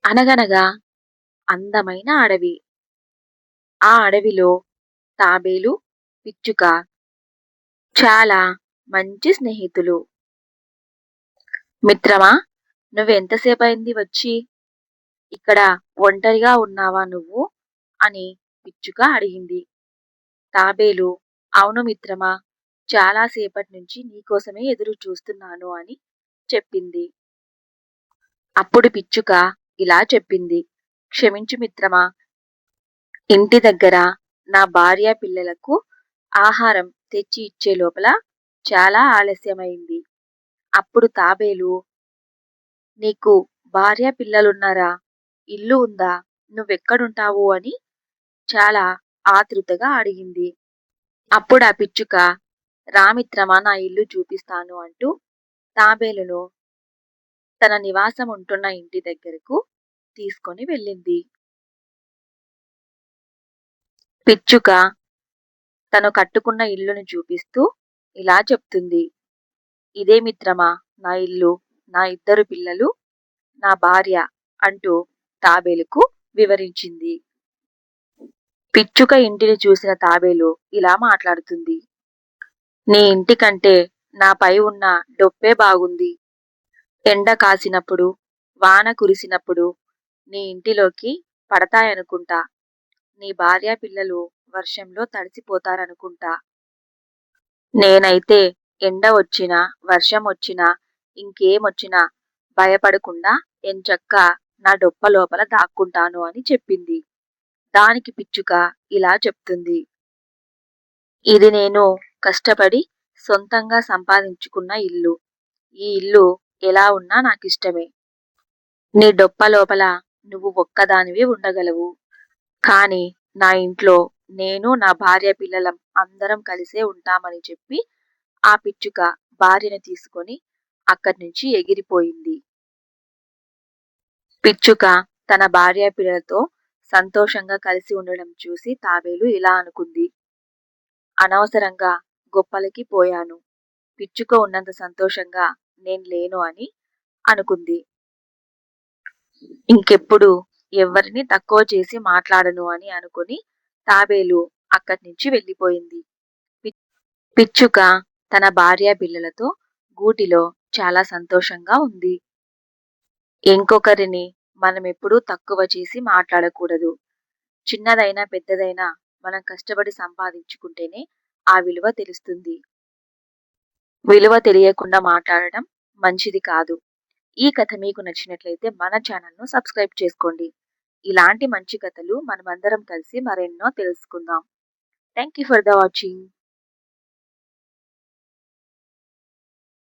అనగనగా అందమైన అడవి. ఆ అడవిలో తాబేలు, పిచ్చుక చాలా మంచి స్నేహితులు. మిత్రమా, నువ్వెంతసేపయింది వచ్చి? ఇక్కడ ఒంటరిగా ఉన్నావా నువ్వు? అని పిచ్చుక అడిగింది. తాబేలు, అవును మిత్రమా, చాలా సేపటి నుంచి నీకోసమే ఎదురు చూస్తున్నాను అని చెప్పింది. అప్పుడు పిచ్చుక ఇలా చెప్పింది. క్షమించు మిత్రమా, ఇంటి దగ్గర నా భార్య పిల్లలకు ఆహారం తెచ్చి ఇచ్చే లోపల చాలా ఆలస్యమైంది. అప్పుడు తాబేలు, నీకు భార్య పిల్లలున్నారా? ఇల్లు ఉందా? నువ్వెక్కడుంటావు అని చాలా ఆతృతగా అడిగింది. అప్పుడు ఆ పిచ్చుక, రామిత్రమా, నా ఇల్లు చూపిస్తాను అంటూ తాబేలును తన నివాసం ఉంటున్న ఇంటి దగ్గరకు తీసుకొని వెళ్ళింది. పిచ్చుక తను కట్టుకున్న ఇల్లును చూపిస్తూ ఇలా చెప్తుంది. ఇదే మిత్రమా నా ఇల్లు, నా ఇద్దరు పిల్లలు, నా భార్య అంటూ తాబేలుకు వివరించింది. పిచ్చుక ఇంటిని చూసిన తాబేలు ఇలా మాట్లాడుతుంది. నీ ఇంటి కంటే నాపై ఉన్న డొప్పే బాగుంది. ఎండ కాసినప్పుడు, వాన కురిసినప్పుడు నీ ఇంటిలోకి పడతాయనుకుంటా. నీ భార్య పిల్లలు వర్షంలో తడిసిపోతారనుకుంటా. నేనైతే ఎండ వచ్చినా, వర్షం వచ్చినా, ఇంకేమొచ్చినా భయపడకుండా ఎంచక్కా నా డొప్ప లోపల దాక్కుంటాను అని చెప్పింది. దానికి పిచ్చుక ఇలా చెప్తుంది. ఇది నేను కష్టపడి సొంతంగా సంపాదించుకున్న ఇల్లు. ఈ ఇల్లు ఎలా ఉన్నా నాకిష్టమే. నీ డొప్ప లోపల నువ్వు ఒక్కదానివే ఉండగలవు. కాని నా ఇంట్లో నేను, నా భార్య పిల్లలం అందరం కలిసే ఉంటామని చెప్పి ఆ పిచ్చుక భార్యను తీసుకొని అక్కడి నుంచి ఎగిరిపోయింది. పిచ్చుక తన భార్య పిల్లలతో సంతోషంగా కలిసి ఉండడం చూసి తాబేలు ఇలా అనుకుంది. అనవసరంగా గొప్పలకి పోయాను. పిచ్చుక ఉన్నంత సంతోషంగా నేను లేను అని అనుకుంది. ఇంకెప్పుడు ఎవ్వరిని తక్కువ చేసి మాట్లాడను అని అనుకుని తాబేలు అక్కడి నుంచి వెళ్ళిపోయింది. పిచ్చుక తన భార్య పిల్లలతో గూటిలో చాలా సంతోషంగా ఉంది. ఇంకొకరిని మనం ఎప్పుడూ తక్కువ చేసి మాట్లాడకూడదు. చిన్నదైనా పెద్దదైనా మనం కష్టపడి సంపాదించుకుంటేనే ఆ విలువ తెలుస్తుంది. విలువ తెలియకుండా మాట్లాడటం మంచిది కాదు. ఈ కథ మీకు నచ్చినట్లయితే మన ఛానల్ను సబ్స్క్రైబ్ చేసుకోండి. ఇలాంటి మంచి కథలు మనమందరం కలిసి మరెన్నో తెలుసుకుందాం. Thank you for the watching.